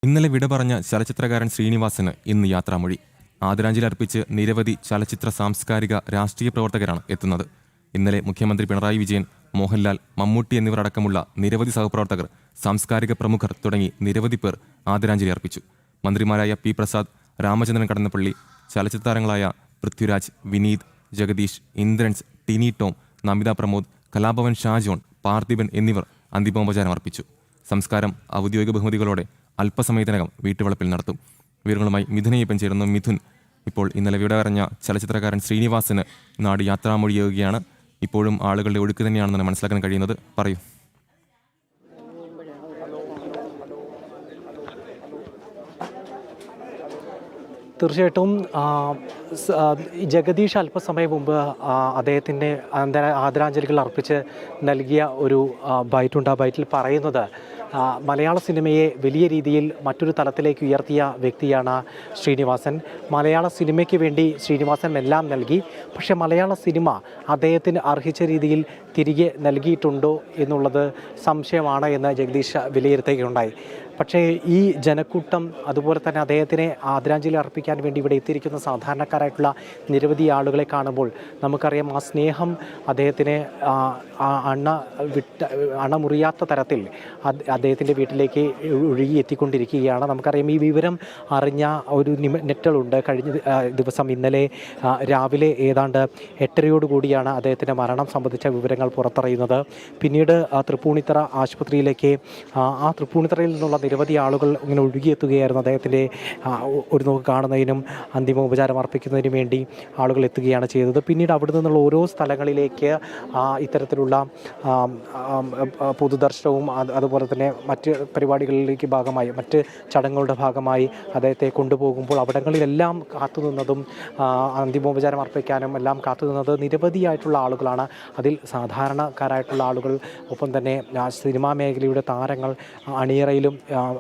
ഇന്നലെ വിട പറഞ്ഞ ചലച്ചിത്രകാരൻ ശ്രീനിവാസന് ഇന്ന് യാത്രാമൊഴി. ആദരാഞ്ജലി അർപ്പിച്ച് നിരവധി ചലച്ചിത്ര സാംസ്കാരിക രാഷ്ട്രീയ പ്രവർത്തകരാണ് എത്തുന്നത്. ഇന്നലെ മുഖ്യമന്ത്രി പിണറായി വിജയൻ, മോഹൻലാൽ, മമ്മൂട്ടി എന്നിവർ അടക്കമുള്ള നിരവധി സഹപ്രവർത്തകർ, സാംസ്കാരിക പ്രമുഖർ തുടങ്ങി നിരവധി പേർ ആദരാഞ്ജലി അർപ്പിച്ചു. മന്ത്രിമാരായ പി പ്രസാദ്, രാമചന്ദ്രൻ കടന്നപ്പള്ളി, ചലച്ചിത്ര താരങ്ങളായ പൃഥ്വിരാജ്, വിനീത്, ജഗദീഷ്, ഇന്ദ്രൻസ്, ടിനി ടോം, നമിത പ്രമോദ്, കലാഭവൻ ഷാജോൺ, പാർത്ഥിബൻ എന്നിവർ അന്തിമോപചാരം അർപ്പിച്ചു. സംസ്കാരം ഔദ്യോഗിക ബഹുമതികളോടെ അല്പസമയത്തിനകം വീട്ടുവളപ്പിൽ നടത്തും. വിവരങ്ങളുമായി മിഥുനയ്യപ്പൻ ചേരുന്നു. മിഥുൻ, ഇപ്പോൾ ഇന്നലെ വിട പറഞ്ഞ ചലച്ചിത്രകാരൻ ശ്രീനിവാസന് നാട് യാത്രാമൊഴിയുകയാണ്. ഇപ്പോഴും ആളുകളുടെ ഒഴുക്ക് തന്നെയാണെന്നാണ് മനസ്സിലാക്കാൻ കഴിയുന്നത്. പറയൂ. തീർച്ചയായിട്ടും ജഗദീഷ് അല്പസമയം മുമ്പ് അദ്ദേഹത്തിൻ്റെ ആദരാഞ്ജലികൾ അർപ്പിച്ച് നൽകിയ ഒരു ബൈറ്റുണ്ട്. ആ ബൈറ്റിൽ പറയുന്നത് മലയാള സിനിമയെ വലിയ രീതിയിൽ മറ്റൊരു തലത്തിലേക്ക് ഉയർത്തിയ വ്യക്തിയാണ് ശ്രീനിവാസൻ. മലയാള സിനിമയ്ക്ക് വേണ്ടി ശ്രീനിവാസൻ എല്ലാം നൽകി. പക്ഷേ മലയാള സിനിമ അദ്ദേഹത്തിന് അർഹിച്ച രീതിയിൽ തിരികെ നൽകിയിട്ടുണ്ടോ എന്നുള്ളത് സംശയമാണ് എന്ന് ജഗദീഷ് വിലയിരുത്തുകയുണ്ടായി. പക്ഷേ ഈ ജനക്കൂട്ടം, അതുപോലെ തന്നെ അദ്ദേഹത്തിനെ ആദരാഞ്ജലി അർപ്പിക്കാൻ വേണ്ടി ഇവിടെ എത്തിയിരിക്കുന്ന സാധാരണക്കാരായിട്ടുള്ള നിരവധി ആളുകളെ കാണുമ്പോൾ നമുക്കറിയാം ആ സ്നേഹം അദ്ദേഹത്തിന് അണമുറിയാത്ത തരത്തിൽ അദ്ദേഹത്തിൻ്റെ വീട്ടിലേക്ക് ഒഴുകി എത്തിക്കൊണ്ടിരിക്കുകയാണ്. നമുക്കറിയാം ഈ വിവരം അറിഞ്ഞ ഒരു നെറ്റലുണ്ട്. കഴിഞ്ഞ ദിവസം ഇന്നലെ രാവിലെ ഏതാണ്ട് 8:30 അദ്ദേഹത്തിൻ്റെ മരണം സംബന്ധിച്ച വിവരങ്ങൾ പുറത്തറിയുന്നത്. പിന്നീട് തൃപ്പൂണിത്തറ ആശുപത്രിയിലേക്ക് ആ തൃപ്പൂണിത്തറയിൽ നിന്നുള്ള നിരവധി ആളുകൾ ഇങ്ങനെ ഒഴുകിയെത്തുകയായിരുന്നു. അദ്ദേഹത്തിൻ്റെ ഒരു നോക്ക് കാണുന്നതിനും അന്തിമോപചാരം അർപ്പിക്കുന്നതിനും വേണ്ടി ആളുകൾ എത്തുകയാണ് ചെയ്തത്. പിന്നീട് അവിടെ നിന്നുള്ള ഓരോ സ്ഥലങ്ങളിലേക്ക് ഇത്തരത്തിലുള്ള പൊതുദർശനവും അതുപോലെ തന്നെ മറ്റ് പരിപാടികളിലേക്ക് ഭാഗമായി, മറ്റ് ചടങ്ങുകളുടെ ഭാഗമായി അദ്ദേഹത്തെ കൊണ്ടുപോകുമ്പോൾ അവിടങ്ങളിലെല്ലാം കാത്തുനിന്നതും അന്തിമോപചാരം അർപ്പിക്കാനും എല്ലാം കാത്തുനിന്നത് നിരവധിയായിട്ടുള്ള ആളുകളാണ്. അതിൽ സാധാരണക്കാരായിട്ടുള്ള ആളുകൾ, ഒപ്പം തന്നെ സിനിമാ മേഖലയുടെ താരങ്ങൾ, അണിയറയിലും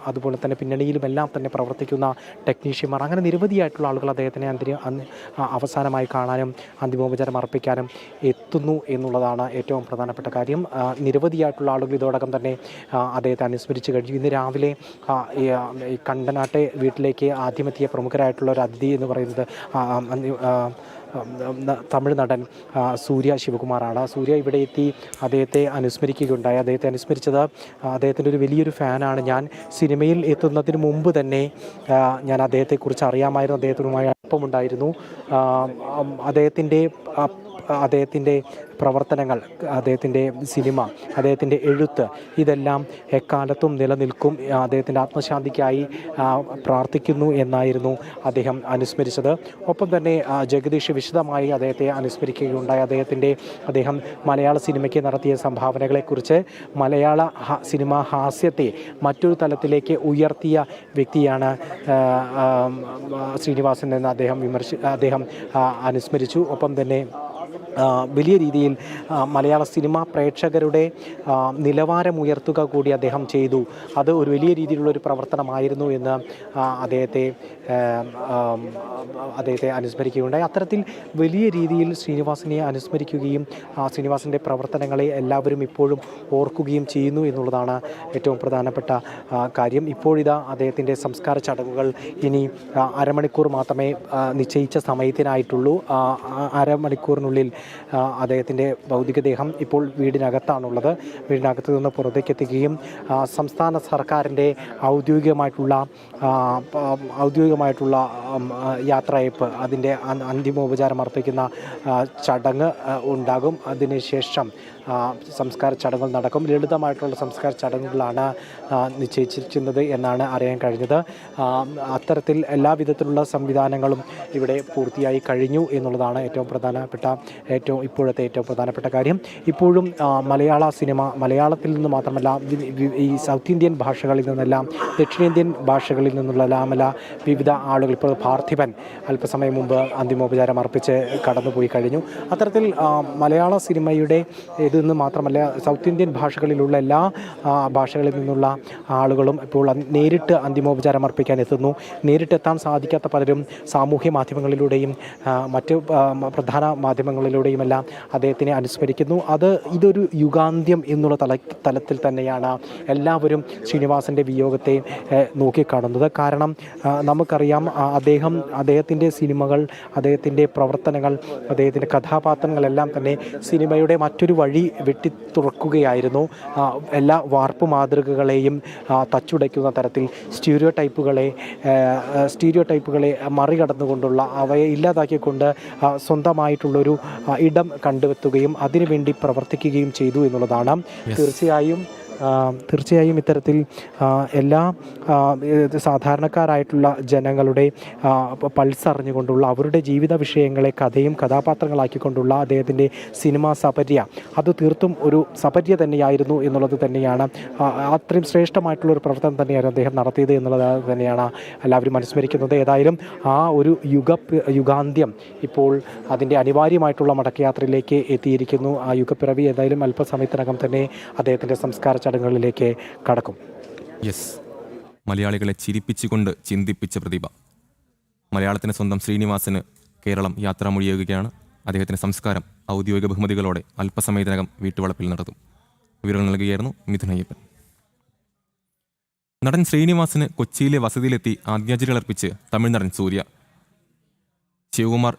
അതുപോലെ തന്നെ പിന്നണിയിലും എല്ലാം തന്നെ പ്രവർത്തിക്കുന്ന ടെക്നീഷ്യന്മാർ, അങ്ങനെ നിരവധിയായിട്ടുള്ള ആളുകൾ അദ്ദേഹത്തിനെ അവസാനമായി കാണാനും അന്തിമോപചാരം അർപ്പിക്കാനും എത്തുന്നു എന്നുള്ളതാണ് ഏറ്റവും പ്രധാനപ്പെട്ട കാര്യം. നിരവധിയായിട്ടുള്ള ആളുകൾ ഇതോടകം തന്നെ അദ്ദേഹത്തെ അനുസ്മരിച്ച് കഴിഞ്ഞു. ഇന്ന് രാവിലെ കണ്ടനാട്ടെ വീട്ടിലേക്ക് ആദ്യമെത്തിയ പ്രമുഖരായിട്ടുള്ള ഒരു അതിഥി എന്ന് പറയുന്നത് തമിഴ് നടൻ സൂര്യ ശിവകുമാറാണ്. സൂര്യ ഇവിടെ എത്തി അദ്ദേഹത്തെ അനുസ്മരിക്കുകയുണ്ടായി. അദ്ദേഹത്തെ അനുസ്മരിച്ചത് അദ്ദേഹത്തിൻ്റെ ഒരു വലിയൊരു ഫാനാണ്. ഞാൻ സിനിമയിൽ എത്തുന്നതിന് മുമ്പ് തന്നെ ഞാൻ അദ്ദേഹത്തെക്കുറിച്ച് അറിയാമായിരുന്നു, അദ്ദേഹത്തിനുമായി അടുപ്പമുണ്ടായിരുന്നു. അദ്ദേഹത്തിൻ്റെ പ്രവർത്തനങ്ങൾ, അദ്ദേഹത്തിൻ്റെ സിനിമ, അദ്ദേഹത്തിൻ്റെ എഴുത്ത്, ഇതെല്ലാം എക്കാലത്തും നിലനിൽക്കും. അദ്ദേഹത്തിൻ്റെ ആത്മശാന്തിക്കായി പ്രാർത്ഥിക്കുന്നു എന്നായിരുന്നു അദ്ദേഹം അനുസ്മരിച്ചത്. ഒപ്പം തന്നെ ജഗദീഷ് വിശദമായി അദ്ദേഹത്തെ അനുസ്മരിക്കുകയുണ്ടായി. അദ്ദേഹം മലയാള സിനിമയ്ക്ക് നടത്തിയ സംഭാവനകളെക്കുറിച്ച്, മലയാള സിനിമാ ഹാസ്യത്തെ മറ്റൊരു തലത്തിലേക്ക് ഉയർത്തിയ വ്യക്തിയാണ് ശ്രീനിവാസൻ എന്ന് അദ്ദേഹം അനുസ്മരിച്ചു. ഒപ്പം തന്നെ വലിയ രീതിയിൽ മലയാള സിനിമാ പ്രേക്ഷകരുടെ നിലവാരമുയർത്തുക കൂടി അദ്ദേഹം ചെയ്തു. അത് ഒരു വലിയ രീതിയിലുള്ളൊരു പ്രവർത്തനമായിരുന്നു എന്ന് അദ്ദേഹത്തെ അനുസ്മരിക്കുകയുണ്ടായി. അത്തരത്തിൽ വലിയ രീതിയിൽ ശ്രീനിവാസനെ അനുസ്മരിക്കുകയും ശ്രീനിവാസൻ്റെ പ്രവർത്തനങ്ങളെ എല്ലാവരും ഇപ്പോഴും ഓർക്കുകയും ചെയ്യുന്നു എന്നുള്ളതാണ് ഏറ്റവും പ്രധാനപ്പെട്ട കാര്യം. ഇപ്പോഴിതാ അദ്ദേഹത്തിൻ്റെ സംസ്കാര ചടങ്ങുകൾ ഇനി അരമണിക്കൂർ മാത്രമേ നിശ്ചയിച്ച സമയത്തിനായിട്ടുള്ളൂ. അരമണിക്കൂറിനുള്ളിൽ അദ്ദേഹത്തിൻ്റെ ഭൗതികദേഹം ഇപ്പോൾ വീടിനകത്താണുള്ളത്. വീടിനകത്ത് നിന്ന് പുറത്തേക്കെത്തിക്കുകയും സംസ്ഥാന സർക്കാരിൻ്റെ ഔദ്യോഗികമായിട്ടുള്ള യാത്രയയപ്പ്, അതിൻ്റെ അന്തിമോപചാരം അർപ്പിക്കുന്ന ചടങ്ങ് ഉണ്ടാകും. അതിനുശേഷം സംസ്കാര ചടങ്ങുകൾ നടക്കും. ലളിതമായിട്ടുള്ള സംസ്കാര ചടങ്ങുകളാണ് നിശ്ചയിച്ചിരിക്കുന്നത് എന്നാണ് അറിയാൻ കഴിഞ്ഞത്. അത്തരത്തിൽ എല്ലാവിധത്തിലുള്ള സംവിധാനങ്ങളും ഇവിടെ പൂർത്തിയായി കഴിഞ്ഞു എന്നുള്ളതാണ് ഇപ്പോഴത്തെ ഏറ്റവും പ്രധാനപ്പെട്ട കാര്യം. ഇപ്പോഴും മലയാള സിനിമ, മലയാളത്തിൽ നിന്ന് മാത്രമല്ല ഈ സൗത്ത് ഇന്ത്യൻ ഭാഷകളിൽ നിന്നെല്ലാം, ദക്ഷിണേന്ത്യൻ ഭാഷകളിൽ നിന്നുള്ള വിവിധ ആളുകൾ, ഇപ്പോൾ പാർത്ഥിബൻ അല്പസമയം മുമ്പ് അന്തിമോപചാരം അർപ്പിച്ച് കടന്നുപോയി കഴിഞ്ഞു. അത്തരത്തിൽ മലയാള സിനിമയുടെ നിന്ന് മാത്രമല്ല സൗത്ത് ഇന്ത്യൻ ഭാഷകളിലുള്ള എല്ലാ ഭാഷകളിൽ നിന്നുള്ള ആളുകളും ഇപ്പോൾ നേരിട്ട് അന്തിമോപചാരം അർപ്പിക്കാൻ എത്തുന്നു. നേരിട്ടെത്താൻ സാധിക്കാത്ത പലരും സാമൂഹ്യ മാധ്യമങ്ങളിലൂടെയും മറ്റ് പ്രധാന മാധ്യമങ്ങളിലൂടെയും ഗാനങ്ങളിലൂടെയുമെല്ലാം അദ്ദേഹത്തിനെ അനുസ്മരിക്കുന്നു. ഇതൊരു യുഗാന്ത്യം എന്നുള്ള തലത്തിൽ തന്നെയാണ് എല്ലാവരും ശ്രീനിവാസൻ്റെ വിയോഗത്തെ നോക്കിക്കാണുന്നത്. കാരണം നമുക്കറിയാം അദ്ദേഹത്തിൻ്റെ സിനിമകൾ, അദ്ദേഹത്തിൻ്റെ പ്രവർത്തനങ്ങൾ, അദ്ദേഹത്തിൻ്റെ കഥാപാത്രങ്ങളെല്ലാം തന്നെ സിനിമയുടെ മറ്റൊരു വഴി വെട്ടിത്തുറക്കുകയായിരുന്നു. എല്ലാ വാർപ്പ് മാതൃകകളെയും തച്ചുടയ്ക്കുന്ന തരത്തിൽ സ്റ്റീരിയോ ടൈപ്പുകളെ മറികടന്നുകൊണ്ടുള്ള, അവയെ ഇല്ലാതാക്കിക്കൊണ്ട് സ്വന്തമായിട്ടുള്ളൊരു ഇടം കണ്ടെത്തുകയും അതിനുവേണ്ടി പ്രവർത്തിക്കുകയും ചെയ്തു എന്നുള്ളതാണ്. തീർച്ചയായും ഇത്തരത്തിൽ എല്ലാ സാധാരണക്കാരായിട്ടുള്ള ജനങ്ങളുടെ പൾസ് അറിഞ്ഞുകൊണ്ടുള്ള, അവരുടെ ജീവിത വിഷയങ്ങളെ കഥയും കഥാപാത്രങ്ങളാക്കിക്കൊണ്ടുള്ള അദ്ദേഹത്തിൻ്റെ സിനിമാ സപര്യ, അത് തീർത്തും ഒരു സപര്യ തന്നെയായിരുന്നു എന്നുള്ളത് തന്നെയാണ്. അത്രയും ശ്രേഷ്ഠമായിട്ടുള്ളൊരു പ്രവർത്തനം തന്നെയായിരുന്നു അദ്ദേഹം നടത്തിയത് എന്നുള്ളത് തന്നെയാണ് എല്ലാവരും അനുസ്മരിക്കുന്നത്. ഏതായാലും ആ ഒരു യുഗാന്ത്യം ഇപ്പോൾ അതിൻ്റെ അനിവാര്യമായിട്ടുള്ള മടക്കയാത്രയിലേക്ക് എത്തിയിരിക്കുന്നു. ആ യുഗപ്പിറവി ഏതായാലും അല്പസമയത്തിനകം തന്നെ അദ്ദേഹത്തിൻ്റെ സംസ്കാര ചടങ്ങുകളിലേക്ക് കടക്കും. യെസ്, മലയാളികളെ ചിരിപ്പിച്ചുകൊണ്ട് ചിന്തിപ്പിച്ച പ്രതിഭ. മലയാളത്തിന് സ്വന്തം ശ്രീനിവാസന് കേരളം യാത്രാമൊഴിയുകയാണ്. അദ്ദേഹത്തിൻ്റെ സംസ്കാരം ഔദ്യോഗിക ബഹുമതികളോടെ അല്പസമയത്തിനകം വീട്ടുവളപ്പിൽ നടത്തും. വിവരങ്ങൾ നൽകുകയായിരുന്നു മിഥുൻ അയ്യപ്പൻ. നടൻ ശ്രീനിവാസന് കൊച്ചിയിലെ വസതിയിലെത്തി ആദ്യാഞ്ജലികൾ അർപ്പിച്ച് തമിഴ്നടൻ സൂര്യ. ശിവകുമാർ